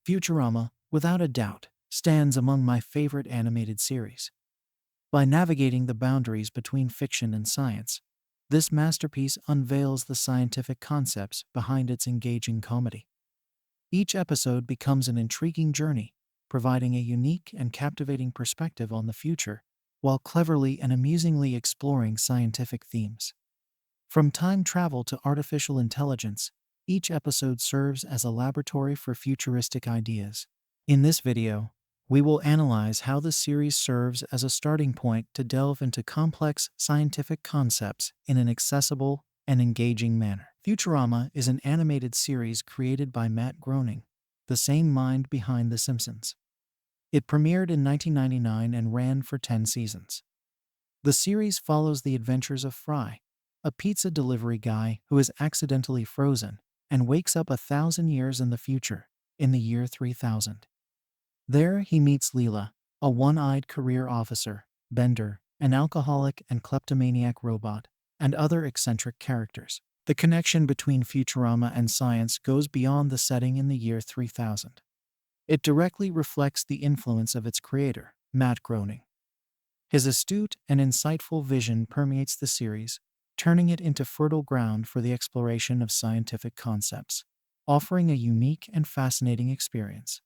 Futurama, without a doubt, stands among my favorite animated series. By navigating the boundaries between fiction and science, this masterpiece unveils the scientific concepts behind its engaging comedy. Each episode becomes an intriguing journey, providing a unique and captivating perspective on the future, while cleverly and amusingly exploring scientific themes. From time travel to artificial intelligence, each episode serves as a laboratory for futuristic ideas. In this video, we will analyze how the series serves as a starting point to delve into complex scientific concepts in an accessible and engaging manner. Futurama is an animated series created by Matt Groening, the same mind behind The Simpsons. It premiered in 1999 and ran for 10 seasons. The series follows the adventures of Fry, a pizza delivery guy who is accidentally frozen and wakes up 1,000 years in the future, in the year 3000. There he meets Leela, a one-eyed career officer, Bender, an alcoholic and kleptomaniac robot, and other eccentric characters. The connection between Futurama and science goes beyond the setting in the year 3000. It directly reflects the influence of its creator, Matt Groening. His astute and insightful vision permeates the series, turning it into fertile ground for the exploration of scientific concepts, offering a unique and fascinating experience.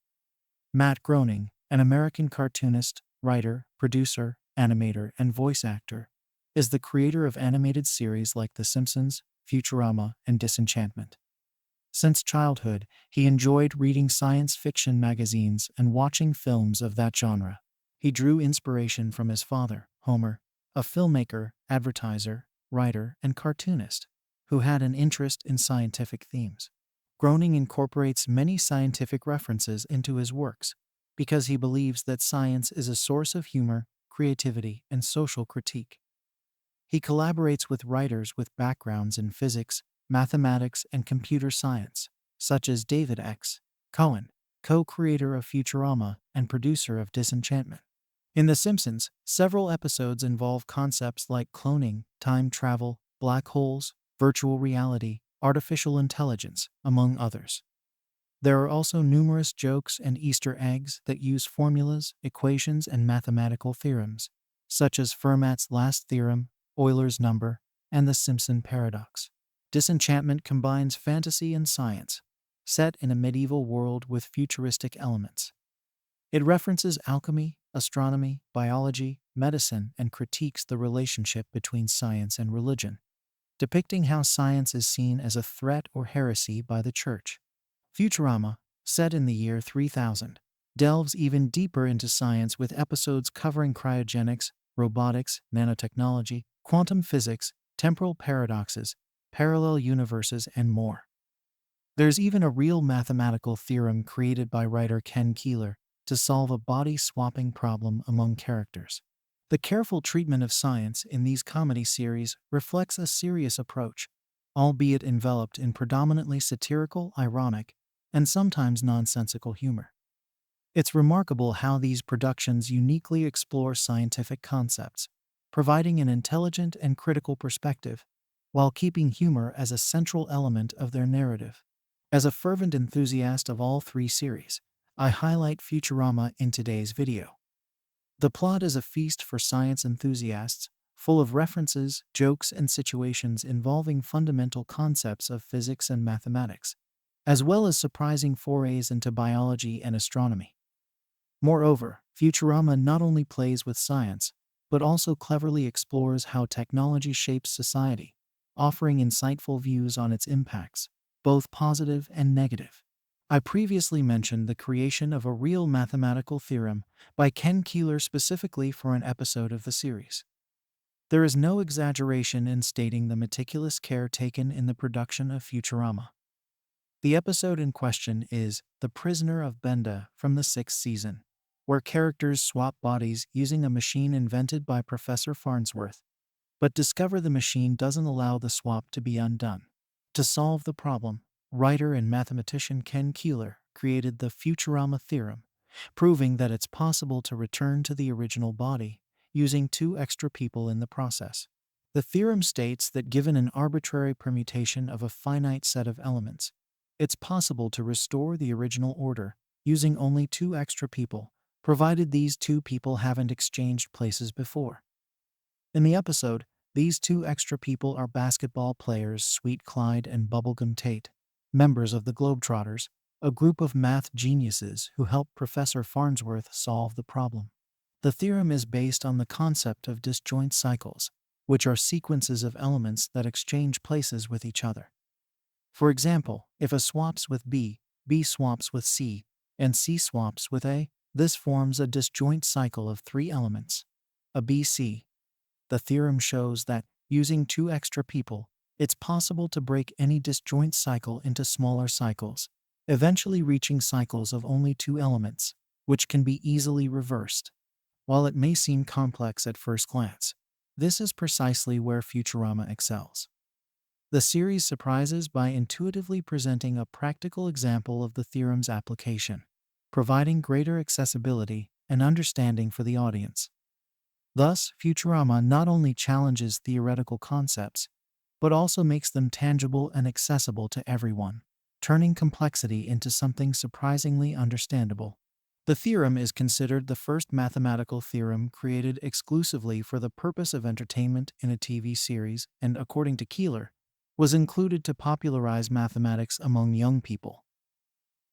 Matt Groening, an American cartoonist, writer, producer, animator, and voice actor, is the creator of animated series like The Simpsons, Futurama, and Disenchantment. Since childhood, he enjoyed reading science fiction magazines and watching films of that genre. He drew inspiration from his father, Homer, a filmmaker, advertiser, writer, and cartoonist, who had an interest in scientific themes. Groening incorporates many scientific references into his works because he believes that science is a source of humor, creativity, and social critique. He collaborates with writers with backgrounds in physics, mathematics, and computer science, such as David X. Cohen, co-creator of Futurama and producer of Disenchantment. In The Simpsons, several episodes involve concepts like cloning, time travel, black holes, virtual reality, artificial intelligence, among others. There are also numerous jokes and Easter eggs that use formulas, equations, and mathematical theorems, such as Fermat's last theorem, Euler's number, and the Simpson paradox. Disenchantment combines fantasy and science, set in a medieval world with futuristic elements. It references alchemy, astronomy, biology, medicine, and critiques the relationship between science and religion, depicting how science is seen as a threat or heresy by the church. Futurama, set in the year 3000, delves even deeper into science with episodes covering cryogenics, robotics, nanotechnology, quantum physics, temporal paradoxes, parallel universes, and more. There's even a real mathematical theorem created by writer Ken Keeler to solve a body-swapping problem among characters. The careful treatment of science in these comedy series reflects a serious approach, albeit enveloped in predominantly satirical, ironic, and sometimes nonsensical humor. It's remarkable how these productions uniquely explore scientific concepts, providing an intelligent and critical perspective, while keeping humor as a central element of their narrative. As a fervent enthusiast of all three series, I highlight Futurama in today's video. The plot is a feast for science enthusiasts, full of references, jokes, and situations involving fundamental concepts of physics and mathematics, as well as surprising forays into biology and astronomy. Moreover, Futurama not only plays with science, but also cleverly explores how technology shapes society, offering insightful views on its impacts, both positive and negative. I previously mentioned the creation of a real mathematical theorem by Ken Keeler specifically for an episode of the series. There is no exaggeration in stating the meticulous care taken in the production of Futurama. The episode in question is The Prisoner of Benda from the 6th season, where characters swap bodies using a machine invented by Professor Farnsworth, but discover the machine doesn't allow the swap to be undone. To solve the problem, writer and mathematician Ken Keeler created the Futurama theorem, proving that it's possible to return to the original body, using 2 extra people in the process. The theorem states that given an arbitrary permutation of a finite set of elements, it's possible to restore the original order using only 2 extra people, provided these 2 people haven't exchanged places before. In the episode, these 2 extra people are basketball players Sweet Clyde and Bubblegum Tate, members of the Globetrotters, a group of math geniuses who help Professor Farnsworth solve the problem. The theorem is based on the concept of disjoint cycles, which are sequences of elements that exchange places with each other. For example, if A swaps with B swaps with C, and C swaps with A, this forms a disjoint cycle of 3 elements, A B C. The theorem shows that, using 2 extra people, it's possible to break any disjoint cycle into smaller cycles, eventually reaching cycles of only 2 elements, which can be easily reversed. While it may seem complex at first glance, this is precisely where Futurama excels. The series surprises by intuitively presenting a practical example of the theorem's application, providing greater accessibility and understanding for the audience. Thus, Futurama not only challenges theoretical concepts, but also makes them tangible and accessible to everyone, turning complexity into something surprisingly understandable. The theorem is considered the first mathematical theorem created exclusively for the purpose of entertainment in a TV series and, according to Keeler, was included to popularize mathematics among young people.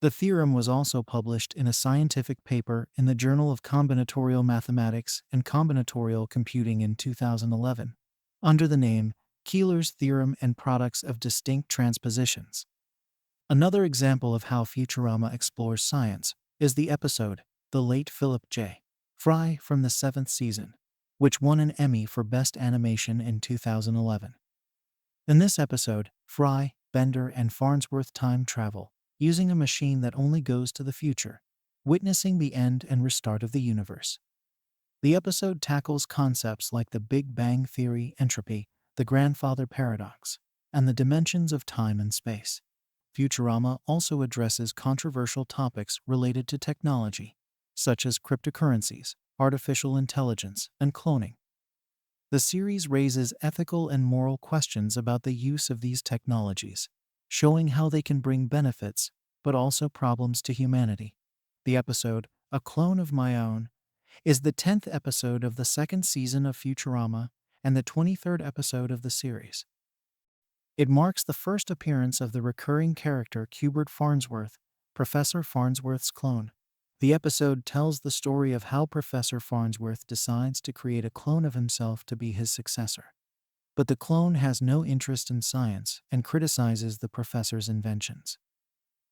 The theorem was also published in a scientific paper in the Journal of Combinatorial Mathematics and Combinatorial Computing in 2011, under the name Keeler's Theorem and Products of Distinct Transpositions. Another example of how Futurama explores science is the episode The Late Philip J. Fry from the 7th season, which won an Emmy for Best Animation in 2011. In this episode, Fry, Bender, and Farnsworth time travel, using a machine that only goes to the future, witnessing the end and restart of the universe. The episode tackles concepts like the Big Bang Theory, entropy, the grandfather paradox, and the dimensions of time and space. Futurama also addresses controversial topics related to technology, such as cryptocurrencies, artificial intelligence, and cloning. The series raises ethical and moral questions about the use of these technologies, showing how they can bring benefits, but also problems to humanity. The episode, A Clone of My Own, is the 10th episode of the 2nd season of Futurama and the 23rd episode of the series. It marks the first appearance of the recurring character Cubert Farnsworth, Professor Farnsworth's clone. The episode tells the story of how Professor Farnsworth decides to create a clone of himself to be his successor. But the clone has no interest in science and criticizes the professor's inventions.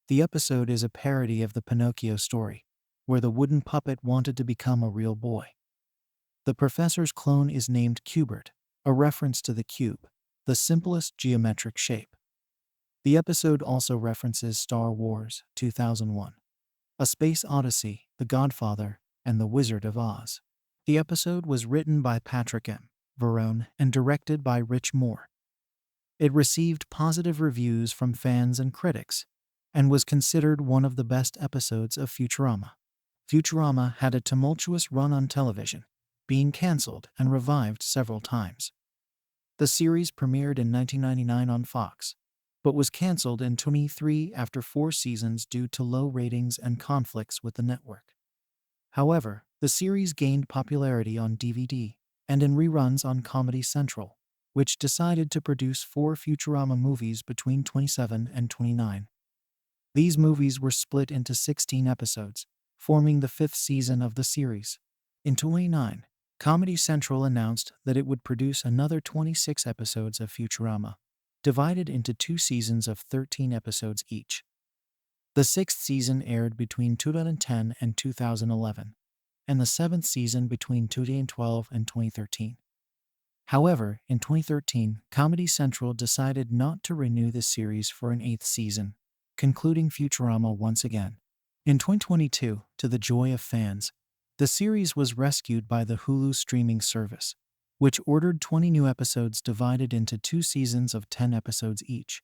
The episode is a parody of the Pinocchio story, where the wooden puppet wanted to become a real boy. The professor's clone is named Cubert, a reference to the cube, the simplest geometric shape. The episode also references Star Wars 2001, A Space Odyssey, The Godfather, and The Wizard of Oz. The episode was written by Patrick M. Verone and directed by Rich Moore. It received positive reviews from fans and critics, and was considered one of the best episodes of Futurama. Futurama had a tumultuous run on television, being canceled and revived several times. The series premiered in 1999 on Fox, but was canceled in 2003 after 4 seasons due to low ratings and conflicts with the network. However, the series gained popularity on DVD and in reruns on Comedy Central, which decided to produce 4 Futurama movies between 27 and 29. These movies were split into 16 episodes, forming the 5th season of the series. In 2009, Comedy Central announced that it would produce another 26 episodes of Futurama, divided into 2 seasons of 13 episodes each. The 6th season aired between 2010 and 2011, and the 7th season between 2012 and 2013. However, in 2013, Comedy Central decided not to renew the series for an 8th season, concluding Futurama once again. In 2022, to the joy of fans, the series was rescued by the Hulu streaming service, which ordered 20 new episodes divided into 2 seasons of 10 episodes each.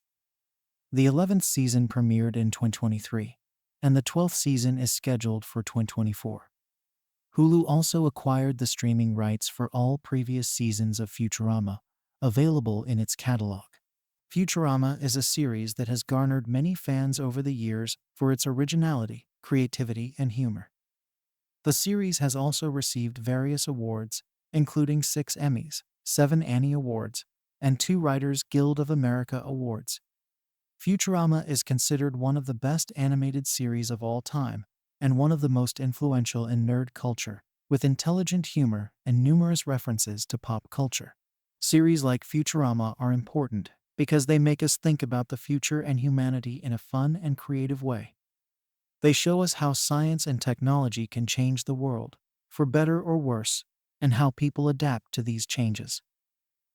The 11th season premiered in 2023, and the 12th season is scheduled for 2024. Hulu also acquired the streaming rights for all previous seasons of Futurama, available in its catalog. Futurama is a series that has garnered many fans over the years for its originality, creativity, and humor. The series has also received various awards, including 6 Emmys, 7 Annie Awards, and 2 Writers Guild of America Awards. Futurama is considered one of the best animated series of all time, and one of the most influential in nerd culture, with intelligent humor and numerous references to pop culture. Series like Futurama are important because they make us think about the future and humanity in a fun and creative way. They show us how science and technology can change the world, for better or worse, and how people adapt to these changes.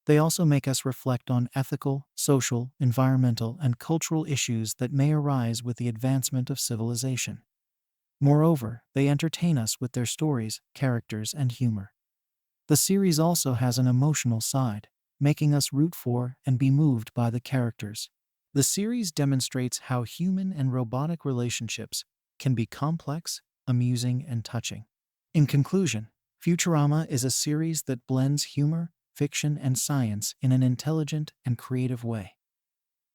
They also make us reflect on ethical, social, environmental, and cultural issues that may arise with the advancement of civilization. Moreover, they entertain us with their stories, characters, and humor. The series also has an emotional side, making us root for and be moved by the characters. The series demonstrates how human and robotic relationships can be complex, amusing, and touching. In conclusion, Futurama is a series that blends humor, fiction, and science in an intelligent and creative way.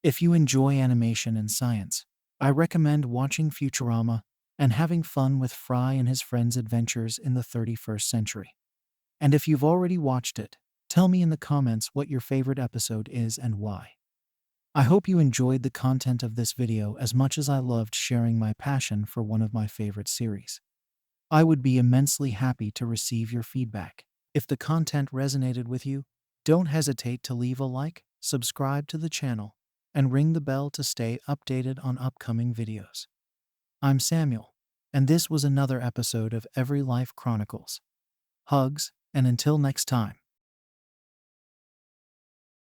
If you enjoy animation and science, I recommend watching Futurama and having fun with Fry and his friends' adventures in the 31st century. And if you've already watched it, tell me in the comments what your favorite episode is and why. I hope you enjoyed the content of this video as much as I loved sharing my passion for one of my favorite series. I would be immensely happy to receive your feedback. If the content resonated with you, don't hesitate to leave a like, subscribe to the channel, and ring the bell to stay updated on upcoming videos. I'm Samuel, and this was another episode of Every Life Chronicles. Hugs, and until next time.